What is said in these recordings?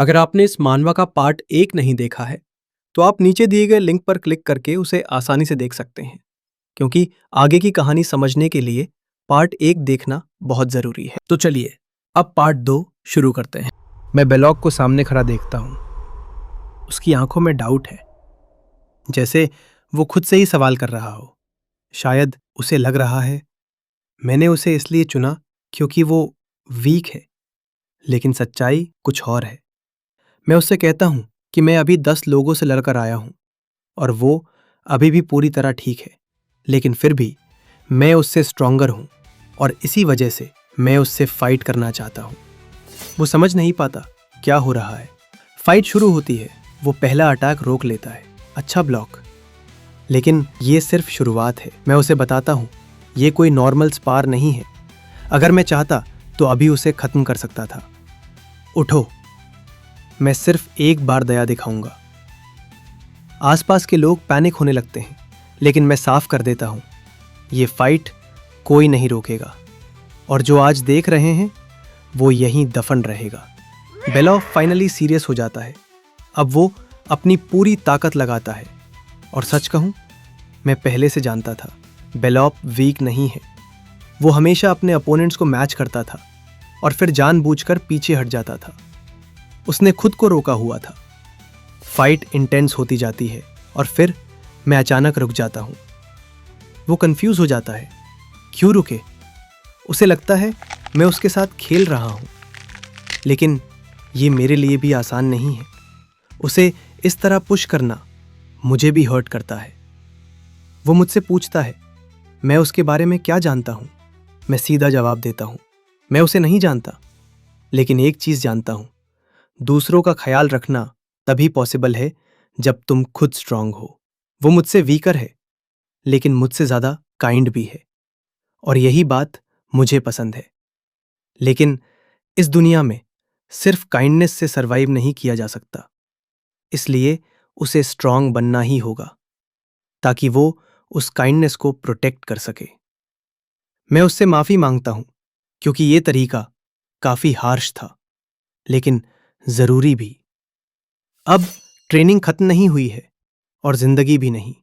अगर आपने इस मानवा का पार्ट 1 नहीं देखा है, तो आप नीचे दिए गए लिंक पर क्लिक करके उसे आसानी से देख सकते हैं, क्योंकि आगे की कहानी समझने के लिए पार्ट 1 देखना बहुत जरूरी है। तो चलिए, अब पार्ट 2 शुरू करते हैं। मैं बेलॉग को सामने खड़ा देखता हूँ। उसकी आंखों में डाउट है, जैसे वो खुद से ही सवाल कर रहा हो। शायद उसे लग रहा है, मैंने उसे इसलिए चुना क्योंकि वो वीक है, लेकिन सच्चाई कुछ और है। मैं उससे कहता हूं कि मैं अभी 10 लोगों से लड़कर आया हूं और वो अभी भी पूरी तरह ठीक है, लेकिन फिर भी मैं उससे स्ट्रॉन्गर हूं और इसी वजह से मैं उससे फाइट करना चाहता हूं। वो समझ नहीं पाता क्या हो रहा है। फाइट शुरू होती है, वो पहला अटैक रोक लेता है। अच्छा ब्लॉक, लेकिन ये सिर्फ शुरुआत है। मैं उसे बताता हूं ये कोई नॉर्मल स्पार नहीं है। अगर मैं चाहता तो अभी उसे खत्म कर सकता था। उठो, मैं सिर्फ एक बार दया दिखाऊंगा। आसपास के लोग पैनिक होने लगते हैं, लेकिन मैं साफ कर देता हूं ये फाइट कोई नहीं रोकेगा, और जो आज देख रहे हैं वो यहीं दफन रहेगा। बेलॉव फाइनली सीरियस हो जाता है। अब वो अपनी पूरी ताकत लगाता है, और सच कहूं, मैं पहले से जानता था बेलॉव वीक नहीं है। वो हमेशा अपने अपोनेंट्स को मैच करता था और फिर जानबूझकर पीछे हट जाता था। उसने खुद को रोका हुआ था। फाइट इंटेंस होती जाती है और फिर मैं अचानक रुक जाता हूं। वो कंफ्यूज हो जाता है, क्यों रुके? उसे लगता है मैं उसके साथ खेल रहा हूं, लेकिन ये मेरे लिए भी आसान नहीं है। उसे इस तरह पुश करना मुझे भी हर्ट करता है। वो मुझसे पूछता है मैं उसके बारे में क्या जानता हूं। मैं सीधा जवाब देता हूं, मैं उसे नहीं जानता, लेकिन एक चीज जानता हूं, दूसरों का ख्याल रखना तभी पॉसिबल है जब तुम खुद स्ट्रांग हो। वो मुझसे वीकर है, लेकिन मुझसे ज्यादा काइंड भी है, और यही बात मुझे पसंद है। लेकिन इस दुनिया में सिर्फ काइंडनेस से सरवाइव नहीं किया जा सकता, इसलिए उसे स्ट्रांग बनना ही होगा ताकि वो उस काइंडनेस को प्रोटेक्ट कर सके। मैं उससे माफी मांगता हूं क्योंकि ये तरीका काफी हार्श था, लेकिन जरूरी भी। अब ट्रेनिंग खत्म नहीं हुई है और जिंदगी भी नहीं।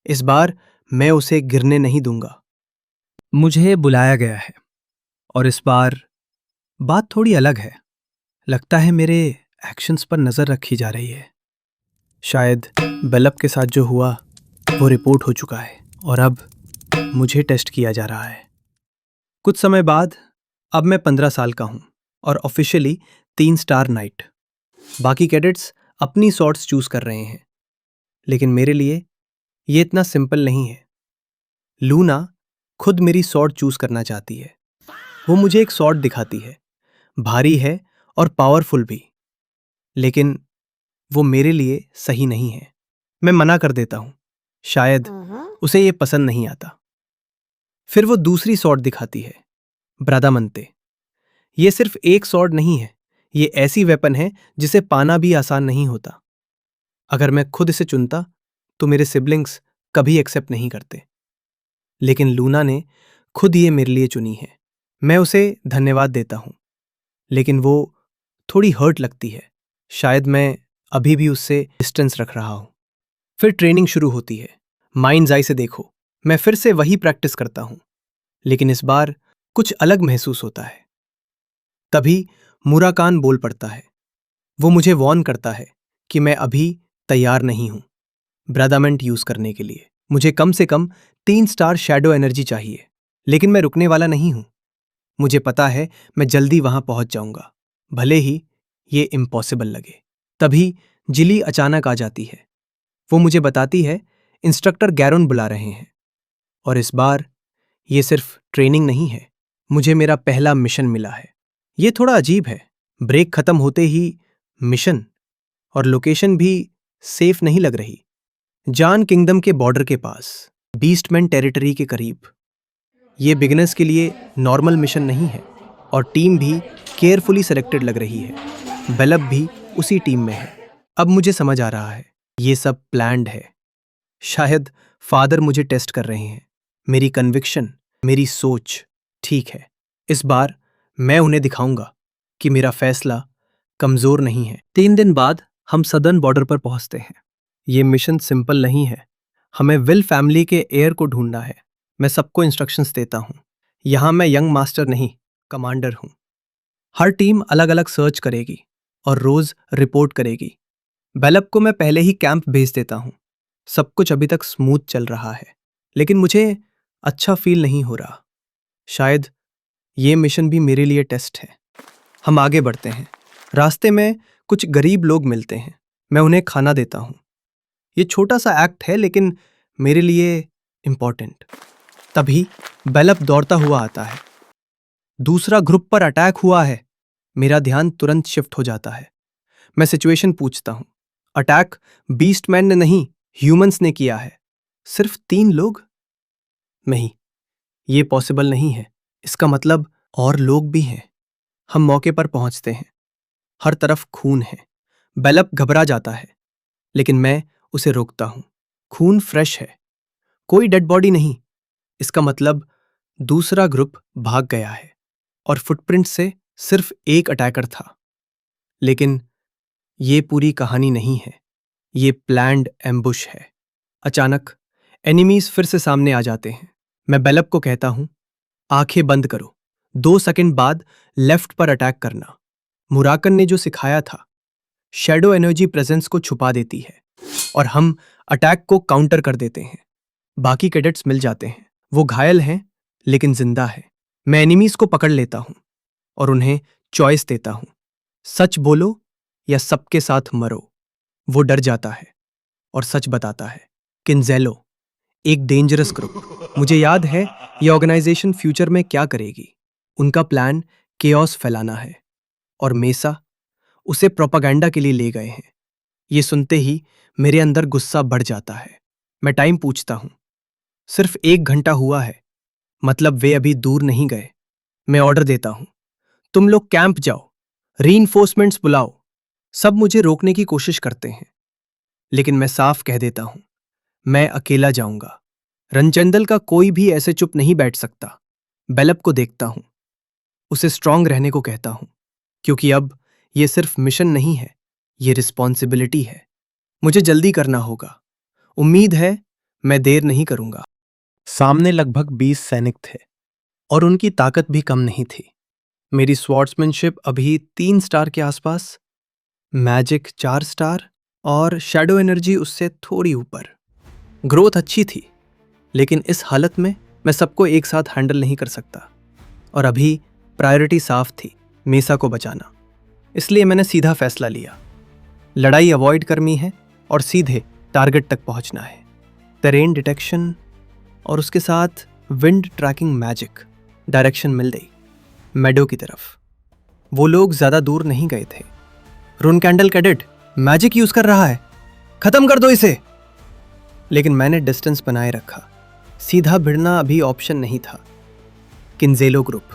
इस बार मैं उसे गिरने नहीं दूंगा। मुझे बुलाया गया है, और इस बार बात थोड़ी अलग है। लगता है मेरे एक्शंस पर नजर रखी जा रही है। शायद बेलप के साथ जो हुआ वो रिपोर्ट हो चुका है और अब मुझे टेस्ट किया जा रहा है। कुछ समय बाद अब मैं 15 साल का हूं और ऑफिशियली 3 स्टार नाइट। बाकी कैडेट्स अपनी सॉर्ट्स चूज कर रहे हैं, लेकिन मेरे लिए ये इतना सिंपल नहीं है। लूना खुद मेरी सॉर्ड चूज करना चाहती है। वो मुझे एक सॉर्ड दिखाती है, भारी है और पावरफुल भी, लेकिन वो मेरे लिए सही नहीं है। मैं मना कर देता हूं, शायद उसे ये पसंद नहीं आता। फिर वो दूसरी सॉर्ड दिखाती है, ब्रादामंते। ये सिर्फ एक सॉर्ड नहीं है, ये ऐसी वेपन है जिसे पाना भी आसान नहीं होता। अगर मैं खुद इसे चुनता तो मेरे सिबलिंग्स कभी एक्सेप्ट नहीं करते, लेकिन लूना ने खुद ये मेरे लिए चुनी है। मैं उसे धन्यवाद देता हूं, लेकिन वो थोड़ी हर्ट लगती है। शायद मैं अभी भी उससे डिस्टेंस रख रहा हूं। फिर ट्रेनिंग शुरू होती है। माइंड्स आई से देखो। मैं फिर से वही प्रैक्टिस करता हूं, लेकिन इस बार कुछ अलग महसूस होता है। तभी मुराकान बोल पड़ता है। वो मुझे वॉर्न करता है कि मैं अभी तैयार नहीं हूं ब्रादामेंट यूज करने के लिए। मुझे कम से कम 3 स्टार शैडो एनर्जी चाहिए, लेकिन मैं रुकने वाला नहीं हूं। मुझे पता है मैं जल्दी वहां पहुंच जाऊंगा, भले ही ये इम्पॉसिबल लगे। तभी जिली अचानक आ जाती है। वो मुझे बताती है इंस्ट्रक्टर गैरोन बुला रहे हैं, और इस बार ये सिर्फ ट्रेनिंग नहीं है, मुझे मेरा पहला मिशन मिला है। ये थोड़ा अजीब है। ब्रेक खत्म होते ही मिशन, और लोकेशन भी सेफ नहीं लग रही। जान किंगडम के बॉर्डर के पास, बीस्टमैन टेरिटरी के करीब। ये बिगिनर्स के लिए नॉर्मल मिशन नहीं है, और टीम भी केयरफुली सेलेक्टेड लग रही है। बेलब भी उसी टीम में है। अब मुझे समझ आ रहा है ये सब प्लान्ड है। शायद फादर मुझे टेस्ट कर रहे हैं। मेरी कन्विक्शन, मेरी सोच ठीक है। इस बार मैं उन्हें दिखाऊंगा कि मेरा फैसला कमजोर नहीं है। 3 दिन बाद हम सदर्न बॉर्डर पर पहुंचते हैं। ये मिशन सिंपल नहीं है। हमें विल फैमिली के हेयर को ढूंढना है। मैं सबको इंस्ट्रक्शंस देता हूँ। यहाँ मैं यंग मास्टर नहीं, कमांडर हूँ। हर टीम अलग अलग सर्च करेगी और रोज रिपोर्ट करेगी। बेलप को मैं पहले ही कैंप भेज देता हूँ। सब कुछ अभी तक स्मूथ चल रहा है, लेकिन मुझे अच्छा फील नहीं हो रहा। शायद ये मिशन भी मेरे लिए टेस्ट है। हम आगे बढ़ते हैं। रास्ते में कुछ गरीब लोग मिलते हैं। मैं उन्हें खाना देता हूँ। ये छोटा सा एक्ट है, लेकिन मेरे लिए इम्पोर्टेंट। तभी बेलप दौड़ता हुआ आता है। दूसरा ग्रुप पर अटैक हुआ है। मेरा ध्यान तुरंत शिफ्ट हो जाता है। मैं सिचुएशन पूछता हूँ। अटैक बीस्टमैन ने नहीं, ह्यूमंस ने किया है। सिर्फ 3 लोग? नहीं, ये पॉसिबल नहीं है। इसका मतलब और लोग भी हैं। हम मौके पर पहुंचते हैं। हर तरफ खून है। बेलप घबरा जाता है, लेकिन मैं उसे रोकता हूं। खून फ्रेश है, कोई डेड बॉडी नहीं। इसका मतलब दूसरा ग्रुप भाग गया है और फुटप्रिंट से सिर्फ एक अटैकर था। लेकिन ये पूरी कहानी नहीं है। ये प्लान्ड एम्बुश है। अचानक एनिमीज फिर से सामने आ जाते हैं। मैं बेलप को कहता हूं, आंखें बंद करो। 2 सेकंड बाद लेफ्ट पर अटैक करना। मुराकन ने जो सिखाया था, शैडो एनर्जी प्रेजेंस को छुपा देती है और हम अटैक को काउंटर कर देते हैं। बाकी कैडेट्स मिल जाते हैं। वो घायल हैं, लेकिन जिंदा है। मैं एनिमीज को पकड़ लेता हूं और उन्हें चॉइस देता हूं, सच बोलो या सबके साथ मरो। वो डर जाता है और सच बताता है। किंजेलो, एक डेंजरस ग्रुप। मुझे याद है ये ऑर्गेनाइजेशन फ्यूचर में क्या करेगी। उनका प्लान केओस फैलाना है और मेसा उसे प्रोपागेंडा के लिए ले गए हैं। ये सुनते ही मेरे अंदर गुस्सा बढ़ जाता है। मैं टाइम पूछता हूं। सिर्फ 1 घंटा हुआ है, मतलब वे अभी दूर नहीं गए। मैं ऑर्डर देता हूं, तुम लोग कैंप जाओ, रीइंफोर्समेंट्स बुलाओ। सब मुझे रोकने की कोशिश करते हैं, लेकिन मैं साफ कह देता हूं, मैं अकेला जाऊंगा। रंचंदल का कोई भी ऐसे चुप नहीं बैठ सकता। बेलप को देखता हूं, उसे स्ट्रांग रहने को कहता हूं, क्योंकि अब ये सिर्फ मिशन नहीं है, ये रिस्पॉन्सिबिलिटी है। मुझे जल्दी करना होगा। उम्मीद है मैं देर नहीं करूंगा। सामने लगभग 20 सैनिक थे और उनकी ताकत भी कम नहीं थी। मेरी स्वॉर्ड्समैनशिप अभी 3 स्टार के आसपास, मैजिक 4 स्टार और शैडो एनर्जी उससे थोड़ी ऊपर। ग्रोथ अच्छी थी, लेकिन इस हालत में मैं सबको एक साथ हैंडल नहीं कर सकता। और अभी प्रायोरिटी साफ थी, मेसा को बचाना। इसलिए मैंने सीधा फैसला लिया, लड़ाई अवॉइड करनी है और सीधे टारगेट तक पहुंचना है। टेरेन डिटेक्शन और उसके साथ विंड ट्रैकिंग मैजिक। डायरेक्शन मिल गई, मेडो की तरफ। वो लोग ज्यादा दूर नहीं गए थे। Run candle cadet magic use कर रहा है, खत्म कर दो इसे। लेकिन मैंने डिस्टेंस बनाए रखा। सीधा भिड़ना अभी ऑप्शन नहीं था। किंजेलो ग्रुप,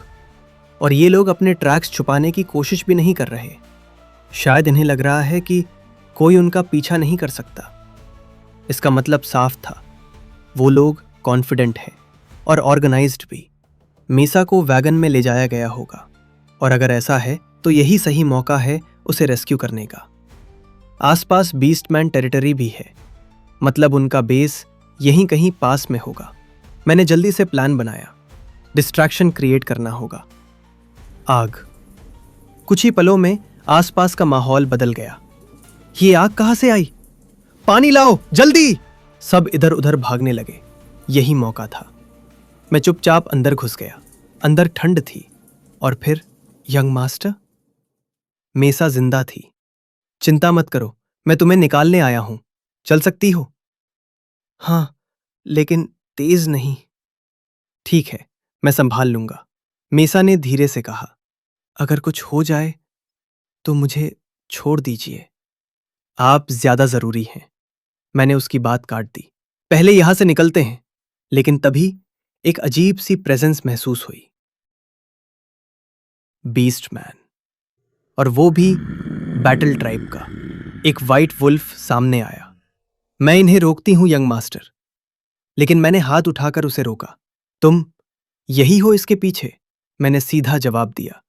और ये लोग अपने ट्रैक्स छुपाने की कोशिश भी नहीं कर रहे। शायद इन्हें लग रहा है कि कोई उनका पीछा नहीं कर सकता। इसका मतलब साफ था, वो लोग कॉन्फिडेंट हैं और ऑर्गेनाइज्ड भी। मेसा को वैगन में ले जाया गया होगा, और अगर ऐसा है तो यही सही मौका है उसे रेस्क्यू करने का। आसपास बीस्टमैन टेरिटरी भी है, मतलब उनका बेस यहीं कहीं पास में होगा। मैंने जल्दी से प्लान बनाया, डिस्ट्रैक्शन क्रिएट करना होगा। आग। कुछ ही पलों में आसपास का माहौल बदल गया। ये आग कहां से आई? पानी लाओ जल्दी! सब इधर उधर भागने लगे। यही मौका था। मैं चुपचाप अंदर घुस गया। अंदर ठंड थी, और फिर यंग मास्टर। मेसा जिंदा थी। चिंता मत करो, मैं तुम्हें निकालने आया हूं। चल सकती हो? हां, लेकिन तेज नहीं। ठीक है, मैं संभाल लूंगा, मेसा ने धीरे से कहा। अगर कुछ हो जाए तो मुझे छोड़ दीजिए। आप ज्यादा जरूरी हैं। मैंने उसकी बात काट दी। पहले यहां से निकलते हैं। लेकिन तभी एक अजीब सी प्रेजेंस महसूस हुई। बीस्टमैन, और वो भी बैटल ट्राइब का। एक वाइट वुल्फ सामने आया। मैं इन्हें रोकती हूं यंग मास्टर, लेकिन मैंने हाथ उठाकर उसे रोका। तुम यही हो इसके पीछे? मैंने सीधा जवाब दिया।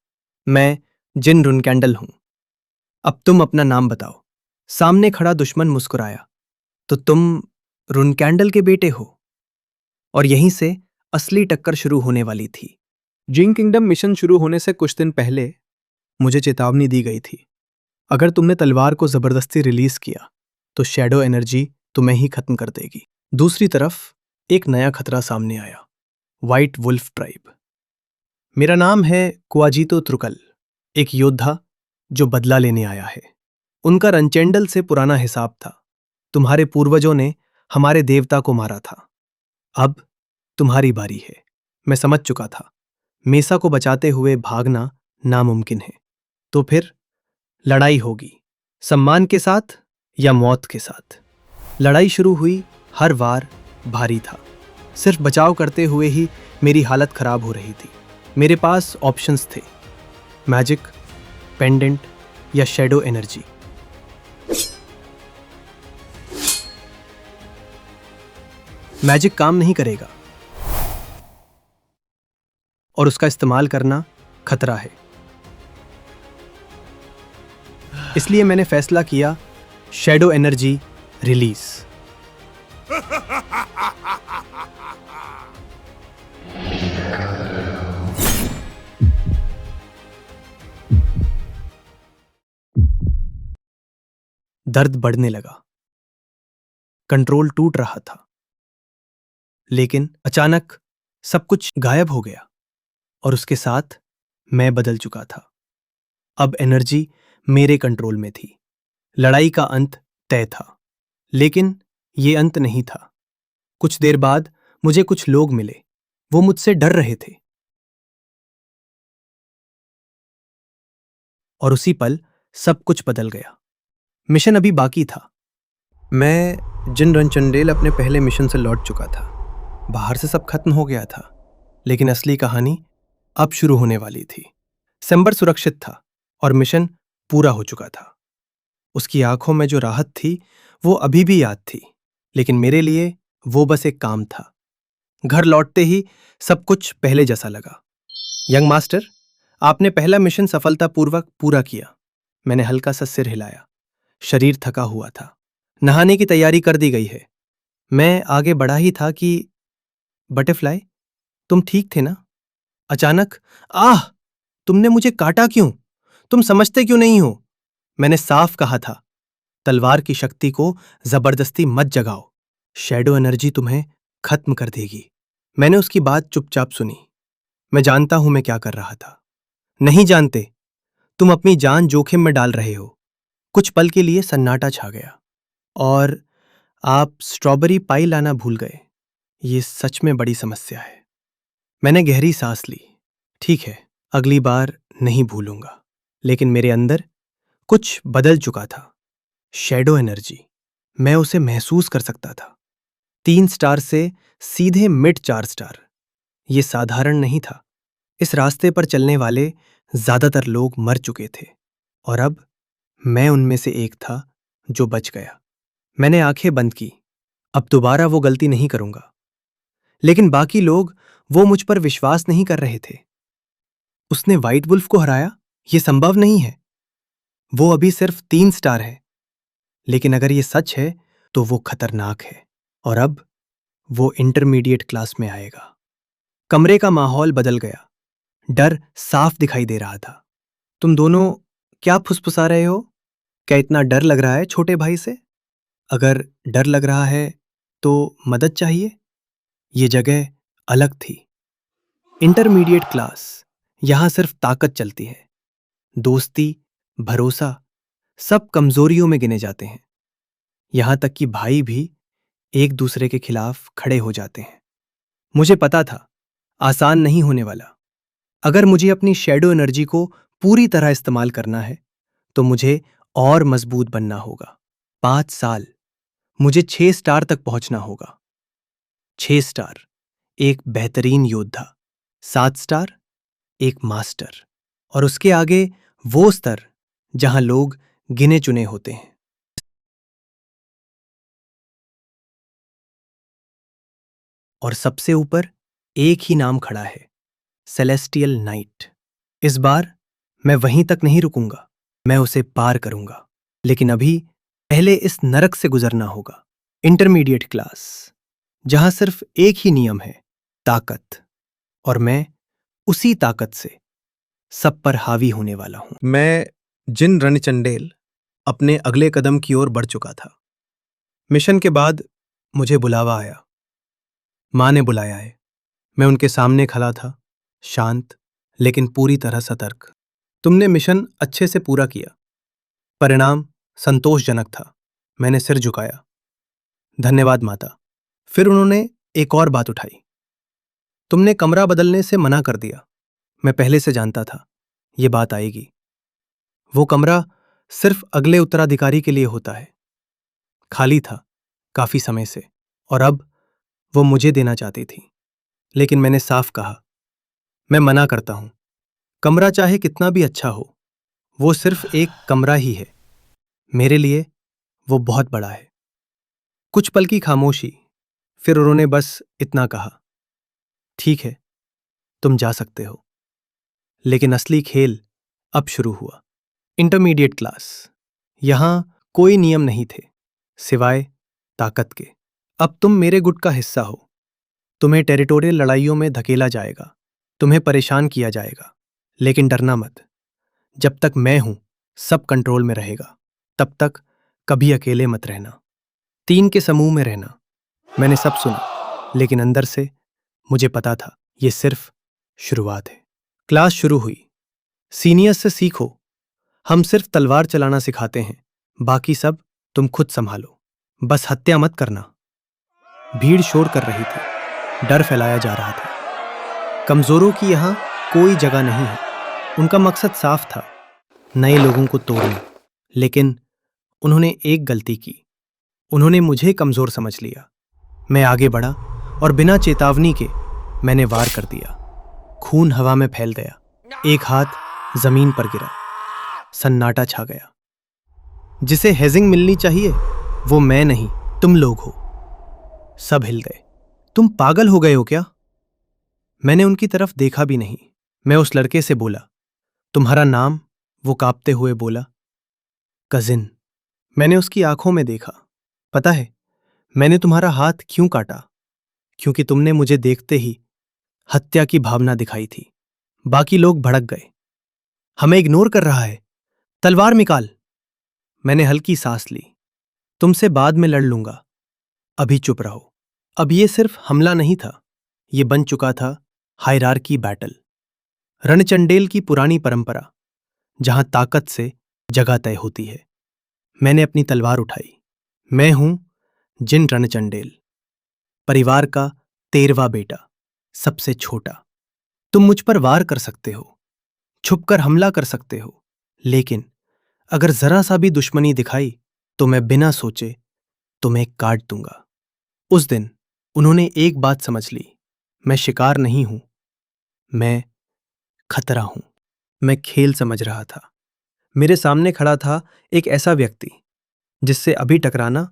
मैं जिन रुनकैंडल हूं। अब तुम अपना नाम बताओ। सामने खड़ा दुश्मन मुस्कुराया। तो तुम रुनकैंडल के बेटे हो। और यहीं से असली टक्कर शुरू होने वाली थी। जिंग किंगडम मिशन शुरू होने से कुछ दिन पहले मुझे चेतावनी दी गई थी। अगर तुमने तलवार को जबरदस्ती रिलीज किया तो शैडो एनर्जी तुम्हें ही खत्म कर देगी। दूसरी तरफ एक नया खतरा सामने आया, व्हाइट वुल्फ ट्राइब। मेरा नाम है क्वाजीतो त्रुकल, एक योद्धा जो बदला लेने आया है। उनका रंचेंडल से पुराना हिसाब था। तुम्हारे पूर्वजों ने हमारे देवता को मारा था। अब तुम्हारी बारी है। मैं समझ चुका था, मेसा को बचाते हुए भागना नामुमकिन है। तो फिर लड़ाई होगी, सम्मान के साथ या मौत के साथ। लड़ाई शुरू हुई। हर वार भारी था। सिर्फ बचाव करते हुए ही मेरी हालत खराब हो रही थी। मेरे पास ऑप्शंस थे, मैजिक, पेंडेंट या शैडो एनर्जी। मैजिक काम नहीं करेगा और उसका इस्तेमाल करना खतरा है। इसलिए मैंने फैसला किया, शैडो एनर्जी रिलीज। दर्द बढ़ने लगा, कंट्रोल टूट रहा था। लेकिन अचानक सब कुछ गायब हो गया और उसके साथ मैं बदल चुका था। अब एनर्जी मेरे कंट्रोल में थी। लड़ाई का अंत तय था, लेकिन ये अंत नहीं था। कुछ देर बाद मुझे कुछ लोग मिले। वो मुझसे डर रहे थे। और उसी पल सब कुछ बदल गया। मिशन अभी बाकी था। मैं जिन रनचंडेल अपने पहले मिशन से लौट चुका था। बाहर से सब खत्म हो गया था, लेकिन असली कहानी अब शुरू होने वाली थी। सेम्बर सुरक्षित था और मिशन पूरा हो चुका था। उसकी आंखों में जो राहत थी वो अभी भी याद थी, लेकिन मेरे लिए वो बस एक काम था। घर लौटते ही सब कुछ पहले जैसा लगा। यंग मास्टर, आपने पहला मिशन सफलतापूर्वक पूरा किया। मैंने हल्का सा सिर हिलाया। शरीर थका हुआ था। नहाने की तैयारी कर दी गई है। मैं आगे बढ़ा ही था कि बटरफ्लाई, तुम ठीक थे ना? अचानक, आह! तुमने मुझे काटा क्यों? तुम समझते क्यों नहीं हो? मैंने साफ कहा था, तलवार की शक्ति को जबरदस्ती मत जगाओ। शैडो एनर्जी तुम्हें खत्म कर देगी। मैंने उसकी बात चुपचाप सुनी। मैं जानता हूं मैं क्या कर रहा था। नहीं जानते, तुम अपनी जान जोखिम में डाल रहे हो। कुछ पल के लिए सन्नाटा छा गया और आप स्ट्रॉबेरी पाई लाना भूल गए। ये सच में बड़ी समस्या है। मैंने गहरी सांस ली। ठीक है, अगली बार नहीं भूलूंगा। लेकिन मेरे अंदर कुछ बदल चुका था। शैडो एनर्जी, मैं उसे महसूस कर सकता था। 3 स्टार से सीधे मिड 4 स्टार। ये साधारण नहीं था। इस रास्ते पर चलने वाले ज्यादातर लोग मर चुके थे और अब मैं उनमें से एक था जो बच गया। मैंने आंखें बंद की। अब दोबारा वो गलती नहीं करूंगा। लेकिन बाकी लोग, वो मुझ पर विश्वास नहीं कर रहे थे। उसने व्हाइट वुल्फ को हराया? ये संभव नहीं है। वो अभी सिर्फ 3 स्टार है। लेकिन अगर ये सच है तो वो खतरनाक है। और अब वो इंटरमीडिएट क्लास में आएगा। कमरे का माहौल बदल गया। डर साफ दिखाई दे रहा था। तुम दोनों क्या फुसफुसा रहे हो? क्या इतना डर लग रहा है छोटे भाई से? अगर डर लग रहा है तो मदद चाहिए? ये जगह अलग थी। इंटरमीडिएट क्लास, यहां सिर्फ ताकत चलती है। दोस्ती, भरोसा, सब कमजोरियों में गिने जाते हैं। यहां तक कि भाई भी एक दूसरे के खिलाफ खड़े हो जाते हैं। मुझे पता था, आसान नहीं होने वाला। अगर मुझे अपनी शैडो एनर्जी को पूरी तरह इस्तेमाल करना है तो मुझे और मजबूत बनना होगा। 5 साल, मुझे 6 स्टार तक पहुंचना होगा। 6 स्टार, एक बेहतरीन योद्धा। 7 स्टार, एक मास्टर। और उसके आगे वो स्तर जहां लोग गिने चुने होते हैं। और सबसे ऊपर एक ही नाम खड़ा है, सेलेस्टियल नाइट। इस बार मैं वहीं तक नहीं रुकूंगा। मैं उसे पार करूंगा, लेकिन अभी पहले इस नरक से गुजरना होगा। इंटरमीडिएट क्लास, जहां सिर्फ एक ही नियम है, ताकत, और मैं उसी ताकत से सब पर हावी होने वाला हूं। मैं जिन रणचंडेल अपने अगले कदम की ओर बढ़ चुका था। मिशन के बाद मुझे बुलावा आया। मां ने बुलाया है। मैं उनके सामने खड़ा था, शांत लेकिन पूरी तरह सतर्क। तुमने मिशन अच्छे से पूरा किया। परिणाम संतोषजनक था। मैंने सिर झुकाया। धन्यवाद माता। फिर उन्होंने एक और बात उठाई। तुमने कमरा बदलने से मना कर दिया। मैं पहले से जानता था ये बात आएगी। वो कमरा सिर्फ अगले उत्तराधिकारी के लिए होता है। खाली था काफी समय से, और अब वो मुझे देना चाहती थी। लेकिन मैंने साफ कहा, मैं मना करता हूं। कमरा चाहे कितना भी अच्छा हो, वो सिर्फ एक कमरा ही है। मेरे लिए वो बहुत बड़ा है। कुछ पल की खामोशी, फिर उन्होंने बस इतना कहा, ठीक है, तुम जा सकते हो। लेकिन असली खेल अब शुरू हुआ। इंटरमीडिएट क्लास, यहां कोई नियम नहीं थे सिवाय ताकत के। अब तुम मेरे गुट का हिस्सा हो। तुम्हें टेरिटोरियल लड़ाइयों में धकेला जाएगा, तुम्हें परेशान किया जाएगा, लेकिन डरना मत। जब तक मैं हूं, सब कंट्रोल में रहेगा। तब तक कभी अकेले मत रहना। 3 के समूह में रहना। मैंने सब सुना, लेकिन अंदर से मुझे पता था ये सिर्फ शुरुआत है। क्लास शुरू हुई। सीनियर्स से सीखो। हम सिर्फ तलवार चलाना सिखाते हैं, बाकी सब तुम खुद संभालो। बस हत्या मत करना। भीड़ शोर कर रही थी, डर फैलाया जा रहा था। कमजोरों की यहां कोई जगह नहीं है। उनका मकसद साफ था, नए लोगों को तोड़ना। लेकिन उन्होंने एक गलती की। उन्होंने मुझे कमजोर समझ लिया। मैं आगे बढ़ा और बिना चेतावनी के मैंने वार कर दिया। खून हवा में फैल गया। एक हाथ जमीन पर गिरा। सन्नाटा छा गया। जिसे हेजिंग मिलनी चाहिए वो मैं नहीं, तुम लोग हो। सब हिल गए। तुम पागल हो गए हो क्या? मैंने उनकी तरफ देखा भी नहीं। मैं उस लड़के से बोला, तुम्हारा नाम? वो कांपते हुए बोला, कजिन। मैंने उसकी आंखों में देखा। पता है मैंने तुम्हारा हाथ क्यों काटा? क्योंकि तुमने मुझे देखते ही हत्या की भावना दिखाई थी। बाकी लोग भड़क गए। हमें इग्नोर कर रहा है, तलवार निकाल। मैंने हल्की सांस ली। तुमसे बाद में लड़ लूंगा, अभी चुप रहो। अब ये सिर्फ हमला नहीं था, ये बन चुका था हायरार्की बैटल। रणचंडेल की पुरानी परंपरा, जहां ताकत से जगह तय होती है। मैंने अपनी तलवार उठाई। मैं हूं जिन रणचंडेल, परिवार का 13वां बेटा, सबसे छोटा। तुम मुझ पर वार कर सकते हो, छुपकर हमला कर सकते हो, लेकिन अगर जरा सा भी दुश्मनी दिखाई तो मैं बिना सोचे तुम्हें काट दूंगा। उस दिन उन्होंने एक बात समझ ली, मैं शिकार नहीं हूं, मैं खतरा हूं। मैं खेल समझ रहा था। मेरे सामने खड़ा था एक ऐसा व्यक्ति जिससे अभी टकराना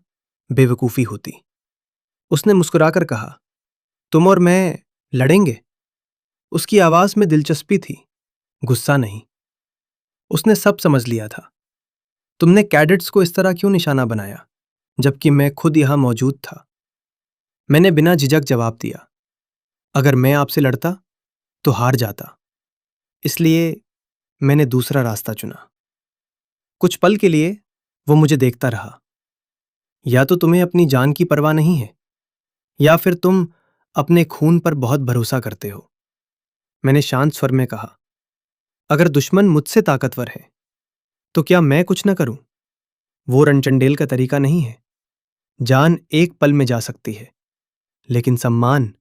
बेवकूफी होती। उसने मुस्कुराकर कहा, तुम और मैं लड़ेंगे? उसकी आवाज में दिलचस्पी थी, गुस्सा नहीं। उसने सब समझ लिया था। तुमने कैडेट्स को इस तरह क्यों निशाना बनाया, जबकि मैं खुद यहां मौजूद था? मैंने बिना झिझक जवाब दिया, अगर मैं आपसे लड़ता तो हार जाता, इसलिए मैंने दूसरा रास्ता चुना। कुछ पल के लिए वो मुझे देखता रहा। या तो तुम्हें अपनी जान की परवाह नहीं है, या फिर तुम अपने खून पर बहुत भरोसा करते हो। मैंने शांत स्वर में कहा, अगर दुश्मन मुझसे ताकतवर है तो क्या मैं कुछ न करूं? वो रणचंडेल का तरीका नहीं है। जान एक पल में जा सकती है, लेकिन सम्मान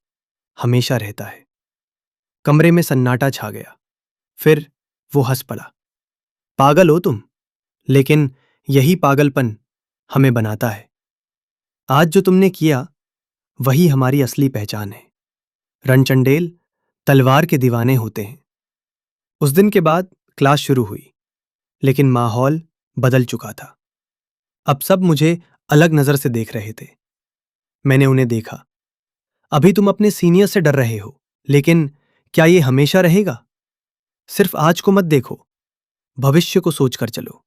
हमेशा रहता है। कमरे में सन्नाटा छा गया। फिर वो हंस पड़ा, पागल हो तुम, लेकिन यही पागलपन हमें बनाता है। आज जो तुमने किया वही हमारी असली पहचान है। रणचंडेल तलवार के दीवाने होते हैं। उस दिन के बाद क्लास शुरू हुई, लेकिन माहौल बदल चुका था। अब सब मुझे अलग नजर से देख रहे थे। मैंने उन्हें देखा। अभी तुम अपने सीनियर से डर रहे हो, लेकिन क्या ये हमेशा रहेगा? सिर्फ आज को मत देखो, भविष्य को सोचकर चलो।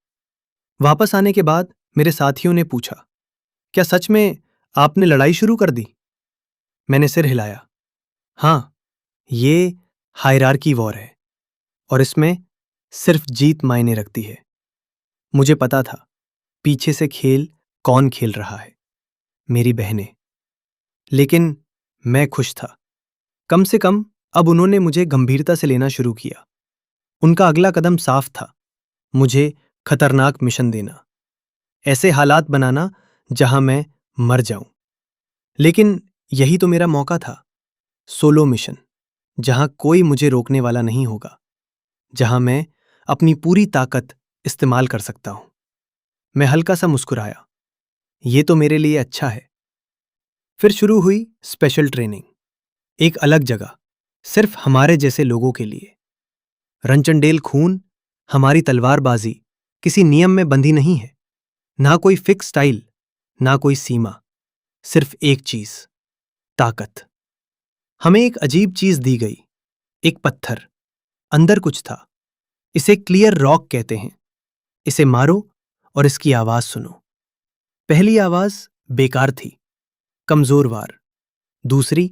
वापस आने के बाद मेरे साथियों ने पूछा, क्या सच में आपने लड़ाई शुरू कर दी? मैंने सिर हिलाया। हाँ, ये हायरार्की वॉर है और इसमें सिर्फ जीत मायने रखती है। मुझे पता था पीछे से खेल कौन खेल रहा है, मेरी बहनें। लेकिन मैं खुश था। कम से कम अब उन्होंने मुझे गंभीरता से लेना शुरू किया। उनका अगला कदम साफ था, मुझे खतरनाक मिशन देना, ऐसे हालात बनाना जहां मैं मर जाऊं। लेकिन यही तो मेरा मौका था, सोलो मिशन, जहां कोई मुझे रोकने वाला नहीं होगा, जहां मैं अपनी पूरी ताकत इस्तेमाल कर सकता हूं। मैं हल्का सा मुस्कुराया, ये तो मेरे लिए अच्छा है। फिर शुरू हुई स्पेशल ट्रेनिंग, एक अलग जगह, सिर्फ हमारे जैसे लोगों के लिए। रंचनडेल खून, हमारी तलवारबाजी किसी नियम में बंधी नहीं है, ना कोई फिक्स स्टाइल, ना कोई सीमा, सिर्फ एक चीज, ताकत। हमें एक अजीब चीज दी गई, एक पत्थर, अंदर कुछ था। इसे क्लियर रॉक कहते हैं। इसे मारो और इसकी आवाज सुनो। पहली आवाज बेकार थी, कमजोर वार। दूसरी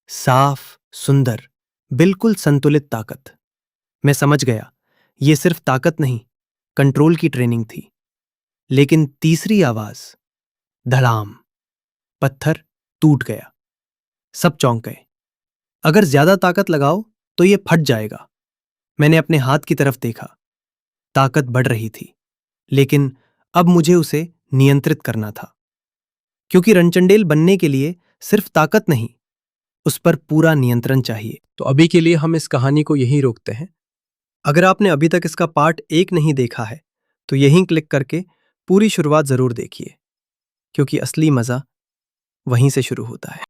साफ, सुंदर, बिल्कुल संतुलित ताकत। मैं समझ गया, ये सिर्फ ताकत नहीं, कंट्रोल की ट्रेनिंग थी। लेकिन तीसरी आवाज, धड़ाम, पत्थर टूट गया। सब चौंक गए। अगर ज्यादा ताकत लगाओ तो ये फट जाएगा। मैंने अपने हाथ की तरफ देखा, ताकत बढ़ रही थी, लेकिन अब मुझे उसे नियंत्रित करना था। क्योंकि रंचंडेल बनने के लिए सिर्फ ताकत नहीं, उस पर पूरा नियंत्रण चाहिए। तो अभी के लिए हम इस कहानी को यहीं रोकते हैं। अगर आपने अभी तक इसका पार्ट 1 नहीं देखा है तो यहीं क्लिक करके पूरी शुरुआत जरूर देखिए, क्योंकि असली मजा वहीं से शुरू होता है।